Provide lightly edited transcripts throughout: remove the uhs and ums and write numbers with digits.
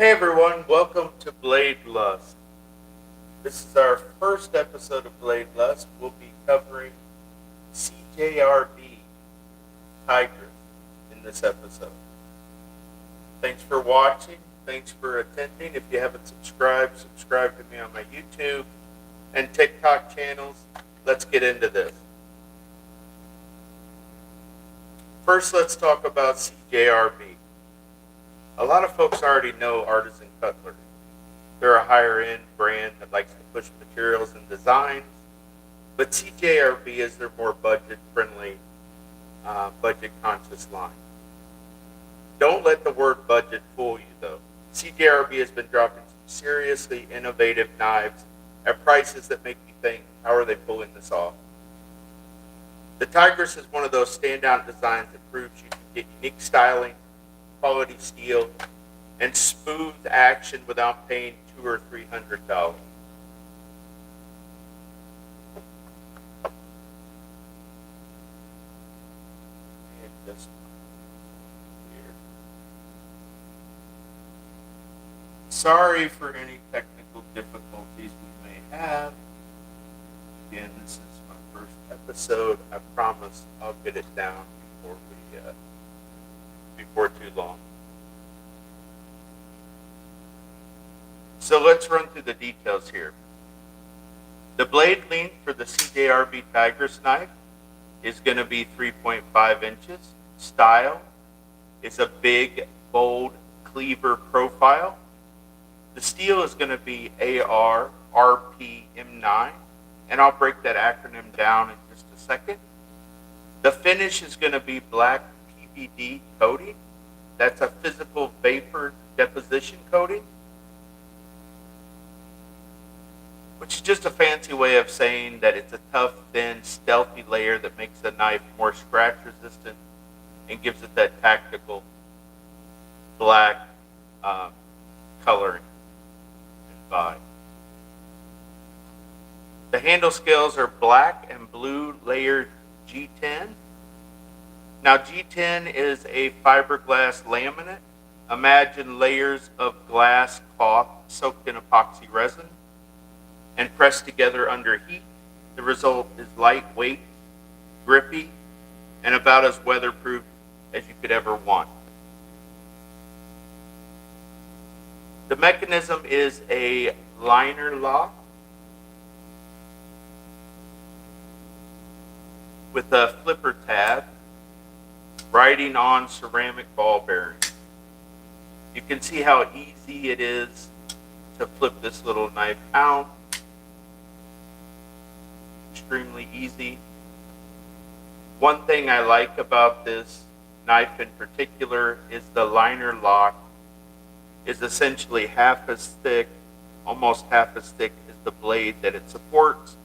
Hey everyone, welcome to Blade Lust. This is our first episode of Blade Lust. We'll be covering CJRB Tigris in this episode. Thanks for watching. Thanks for attending. If you haven't subscribed, subscribe to me on my YouTube and TikTok channels. Let's get into this. First, let's talk about CJRB. A lot of folks already know Artisan Cutlery. They're a higher-end brand that likes to push materials and designs, but CJRB is their more budget-friendly, budget-conscious line. Don't let the word budget fool you, though. CJRB has been dropping some seriously innovative knives at prices that make you think, how are they pulling this off? The Tigris is one of those standout designs that proves you can get unique styling, quality steel, and smooth action without paying $200 or $300. Sorry for any technical difficulties we may have. Again, this is my first episode. I promise I'll get it down before too long. So let's run through the details here. The blade length for the CJRB Tigris knife is going to be 3.5 inches. Style is a big, bold cleaver profile. The steel is going to be AR RPM9, and I'll break that acronym down in just a second. The finish is going to be black PVD coating. That's a physical vapor deposition coating, which is just a fancy way of saying that it's a tough, thin, stealthy layer that makes the knife more scratch resistant and gives it that tactical black coloring and vibe. The handle scales are black and blue layered G10. Now G10 is a fiberglass laminate. Imagine layers of glass cloth soaked in epoxy resin and pressed together under heat. The result is lightweight, grippy, and about as weatherproof as you could ever want. The mechanism is a liner lock with a flipper tab riding on ceramic ball bearings. You can see how easy it is to flip this little knife out. Extremely easy. One thing I like about this knife in particular is the liner lock is essentially half as thick, almost half as thick as the blade that it supports.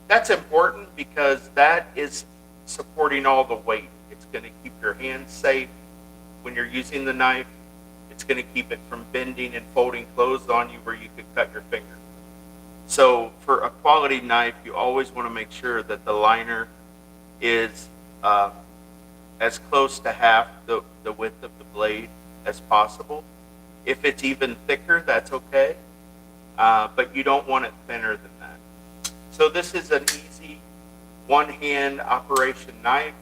That's important because that is supporting all the weight. It's going to keep your hands safe when you're using the knife. It's going to keep it from bending and folding closed on you where you could cut your finger. So for a quality knife, you always want to make sure that the liner is as close to half the width of the blade as possible. If it's even thicker, that's okay, but you don't want it thinner than that. So this is an easy one-hand operation knife,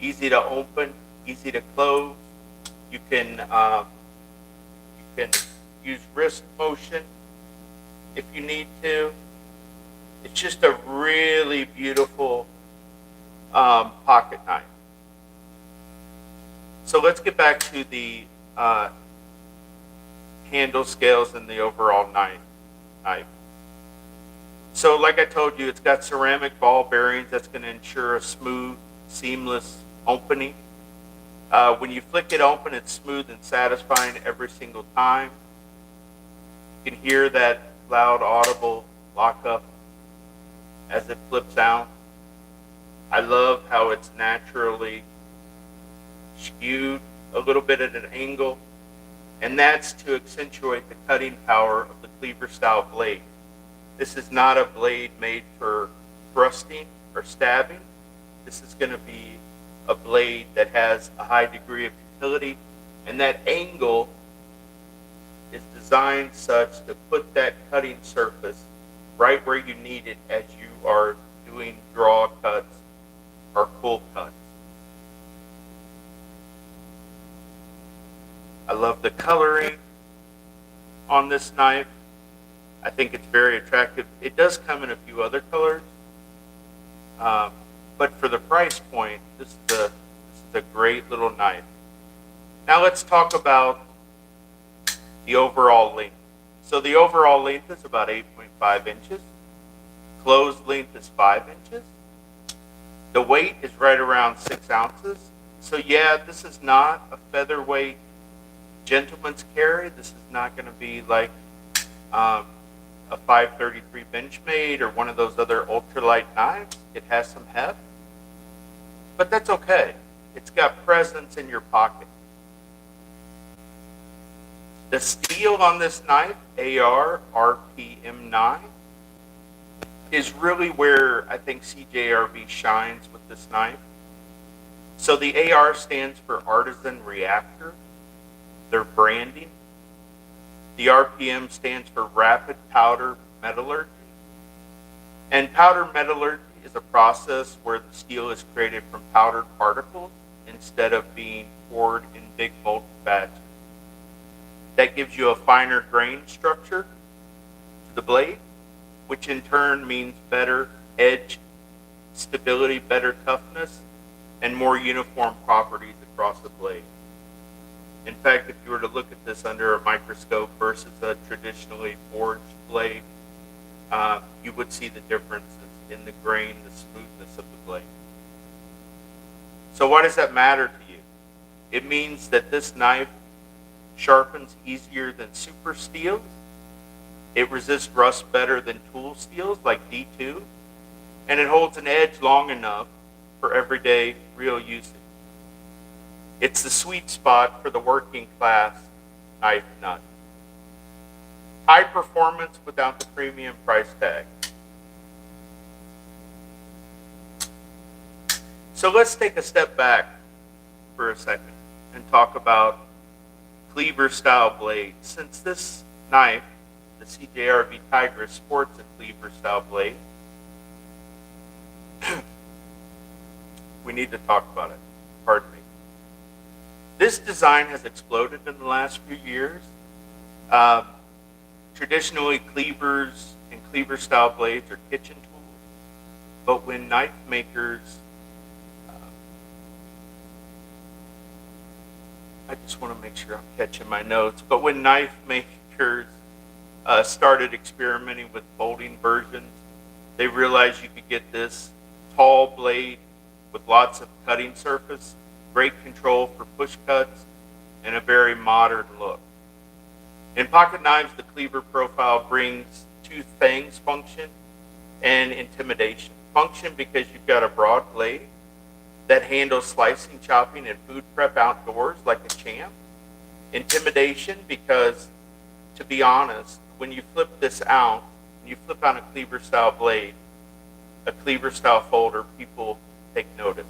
easy to open, easy to close. You can use wrist motion if you need to. It's just a really beautiful pocket knife. So let's get back to the handle scales and the overall knife. So like I told you, it's got ceramic ball bearings that's going to ensure a smooth, seamless opening. When you flick it open, it's smooth and satisfying every single time. You can hear that loud, audible lockup as it flips out. I love how it's naturally skewed a little bit at an angle, and that's to accentuate the cutting power of the cleaver style blade. This is not a blade made for thrusting or stabbing. This is going to be a blade that has a high degree of utility, and that angle is designed such to put that cutting surface right where you need it as you are doing draw cuts or pull cuts. I love the coloring on this knife. I think it's very attractive. It does come in a few other colors, but for the price point, this is a great little knife. Now let's talk about the overall length. So the overall length is about 8.5 inches. Closed length is 5 inches. The weight is right around 6 ounces. So yeah, this is not a featherweight gentleman's carry. This is not going to be like a 533 Benchmade or one of those other ultralight knives. It has some heft, but that's okay. It's got presence in your pocket. The steel on this knife, AR RPM9, is really where I think CJRB shines with this knife. So the AR stands for Artisan Reactor, their branding. The RPM stands for Rapid Powder Metallurgy. And powder metallurgy is a process where the steel is created from powdered particles instead of being poured in big molten batches. That gives you a finer grain structure to the blade, which in turn means better edge stability, better toughness, and more uniform properties across the blade. In fact, if you were to look at this under a microscope versus a traditionally forged blade, you would see the differences in the grain, the smoothness of the blade. So why does that matter to you? It means that this knife sharpens easier than super steel. It resists rust better than tool steels like D2, and it holds an edge long enough for everyday real usage. It's the sweet spot for the working class knife nut. High performance without the premium price tag. So let's take a step back for a second and talk about cleaver style blades. Since this knife, the CJRB Tigris, sports a cleaver style blade, we need to talk about it. Pardon me. This design has exploded in the last few years. Traditionally, cleavers and cleaver style blades are kitchen tools, but when knife makers, I just want to make sure I'm catching my notes, but when knife makers started experimenting with folding versions, they realized you could get this tall blade with lots of cutting surface, great control for push cuts, and a very modern look. In pocket knives, the cleaver profile brings two things: function and intimidation. Function because you've got a broad blade that handles slicing, chopping, and food prep outdoors like a champ. Intimidation because, to be honest, when you flip this out, when you flip on a cleaver style blade, a cleaver style folder, people take notice.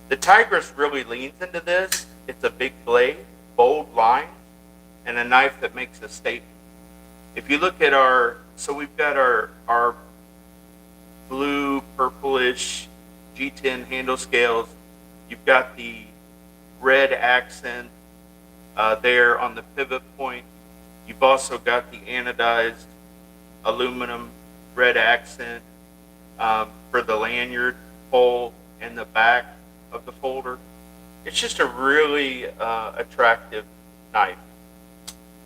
The Tigris really leans into this. It's a big blade, bold lines, and a knife that makes a statement. If you look at so we've got our blue, purplish G10 handle scales. You've got the red accent there on the pivot point. You've also got the anodized aluminum red accent for the lanyard hole and the back of the folder. It's just a really attractive knife.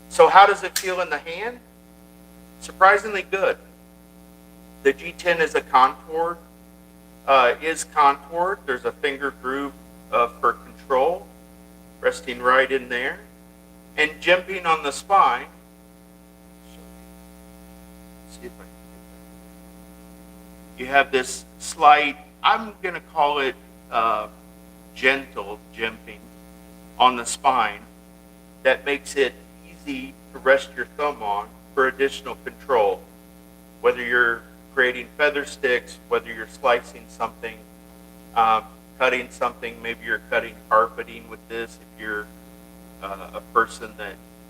So how does it feel in the hand? Surprisingly good. The G10 is contoured. There's a finger groove for control, resting right in there. And jimping on the spine, see if I can get that. You have this slight, I'm going to call it gentle jimping on the spine that makes it easy to rest your thumb on for additional control. Whether you're creating feather sticks, whether you're slicing something, cutting something, maybe you're cutting carpeting with this if you're a person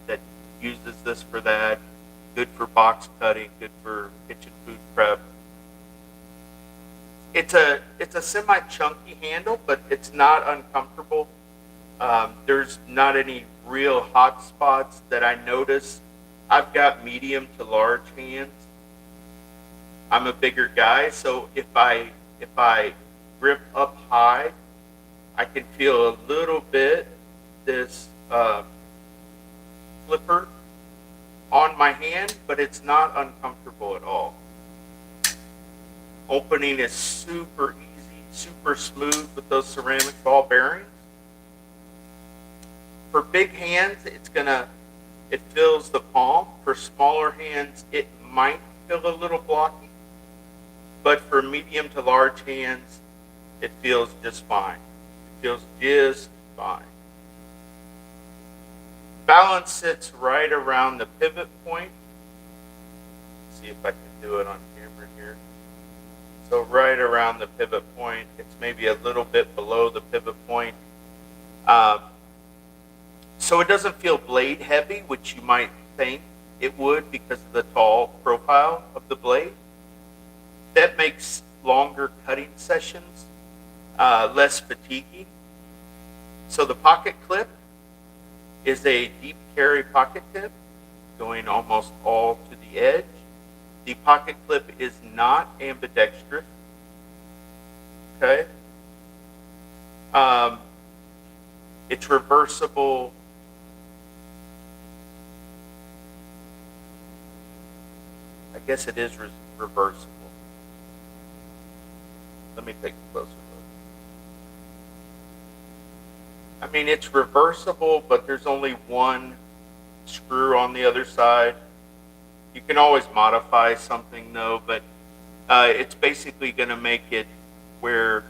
that uses this for that. Good for box cutting, good for kitchen food prep. It's a semi-chunky handle, but it's not uncomfortable. There's not any real hot spots that I notice. I've got medium to large hands. I'm a bigger guy, so if I grip up high, I can feel a little bit this flipper on my hand, but it's not uncomfortable at all. Opening is super easy, super smooth with those ceramic ball bearings. For big hands, it fills the palm. For smaller hands, it might feel a little blocky, but for medium to large hands, it feels just fine. It feels just fine. Balance sits right around the pivot point. Let's see if I can do it on camera here. So right around the pivot point, it's maybe a little bit below the pivot point. So it doesn't feel blade heavy, which you might think it would because of the tall profile of the blade. That makes longer cutting sessions less fatiguing. So the pocket clip is a deep carry pocket tip going almost all to the edge. The pocket clip is not ambidextrous. Okay. It's reversible. I guess it is reversible. Let me take a closer look. I mean, it's reversible, but there's only one screw on the other side. You can always modify something, though, but it's basically going to make it where,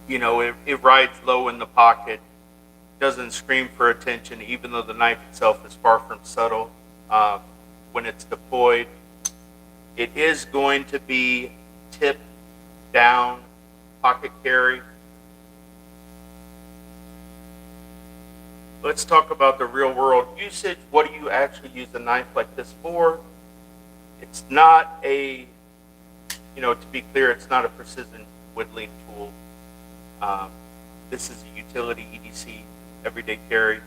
it rides low in the pocket, doesn't scream for attention, even though the knife itself is far from subtle when it's deployed. It is going to be tipped down pocket carry. Let's talk about the real world usage. What do you actually use a knife like this for? It's not to be clear, it's not a precision whittling tool. This is a utility EDC, everyday carry,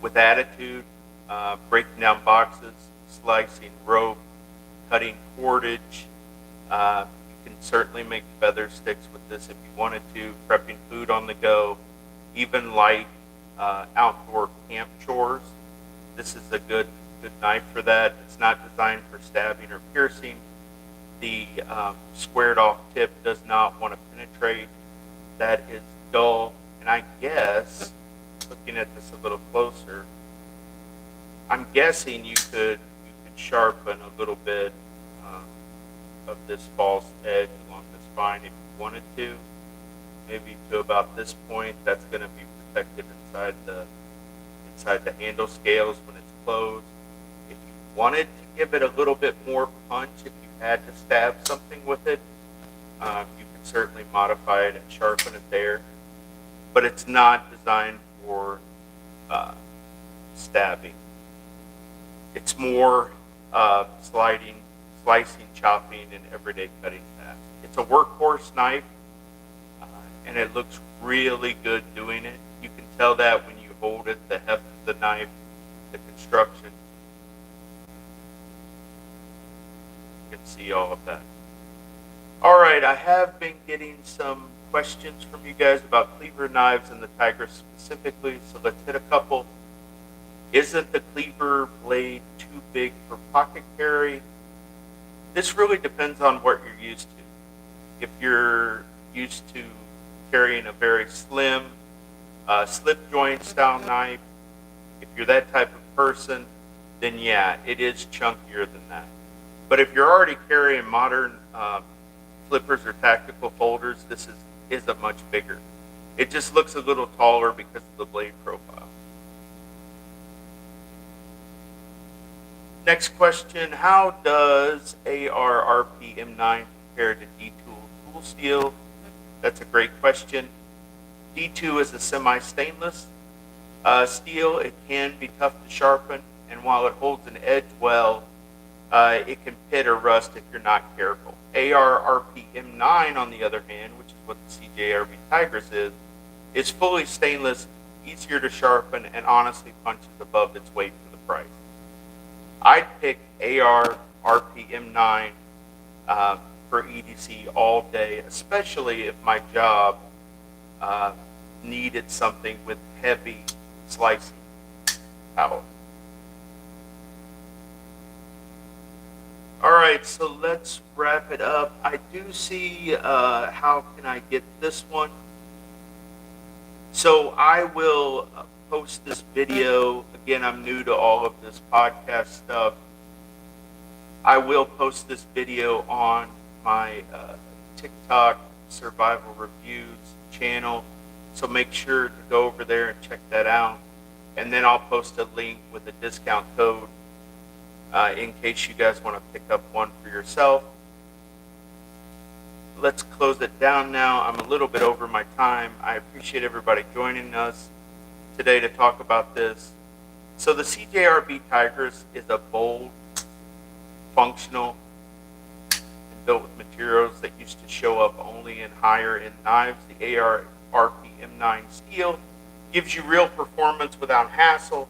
with attitude, breaking down boxes, slicing rope, cutting cordage. You can certainly make feather sticks with this if you wanted to, prepping food on the go, even light outdoor camp chores. This is a good knife for that. It's not designed for stabbing or piercing. The squared off tip does not want to penetrate. That is dull. And I guess, looking at this a little closer, I'm guessing you could sharpen a little bit of this false edge along the spine if you wanted to. Maybe to about this point. That's going to be protected inside the handle scales when it's closed. If you wanted to give it a little bit more punch, if you had to stab something with it, you could certainly modify it and sharpen it there. But it's not designed for stabbing. It's more slicing, chopping, and everyday cutting tasks. It's a workhorse knife, and it looks really good doing it. You can tell that when you hold it, the heft of the knife, the construction. You can see all of that. All right, I have been getting some questions from you guys about cleaver knives and the Tigris specifically, so let's hit a couple. Isn't the cleaver blade too big for pocket carry? This really depends on what you're used to. If you're used to carrying a very slim, slip joint style knife, if you're that type of person, then yeah, it is chunkier than that. But if you're already carrying modern flippers or tactical folders, this is a much bigger. It just looks a little taller because of the blade profile. Next question, how does ARRP M9 compare to D-Tool tool steel? That's a great question. D2 is a semi-stainless steel. It can be tough to sharpen, and while it holds an edge well, it can pit or rust if you're not careful. AR-RPM9, on the other hand, which is what the CJRB Tigris is fully stainless, easier to sharpen, and honestly punches above its weight for the price. I'd pick AR-RPM9 for EDC all day, especially if my job needed something with heavy slicing power. All right, so let's wrap it up. I do see, how can I get this one? So I will post this video. Again, I'm new to all of this podcast stuff. I will post this video on my TikTok Survival Reviews channel. So make sure to go over there and check that out. And then I'll post a link with a discount code in case you guys want to pick up one for yourself. Let's close it down now. I'm a little bit over my time. I appreciate everybody joining us today to talk about this. So the CJRB Tigris is a bold, functional, and built with materials that used to show up only in higher end knives. The AR-RPM9 steel gives you real performance without hassle.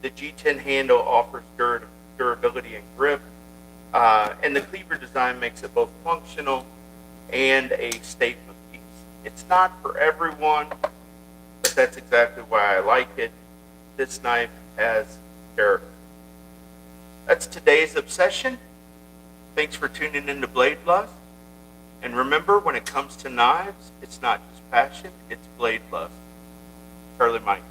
The G10 handle offers durability and grip. And the cleaver design makes it both functional and a statement piece. It's not for everyone, but that's exactly why I like it. This knife has character. That's today's obsession. Thanks for tuning in to Blade Lust. And remember, when it comes to knives, it's not just passion, it's blade lust. Charlie Mike.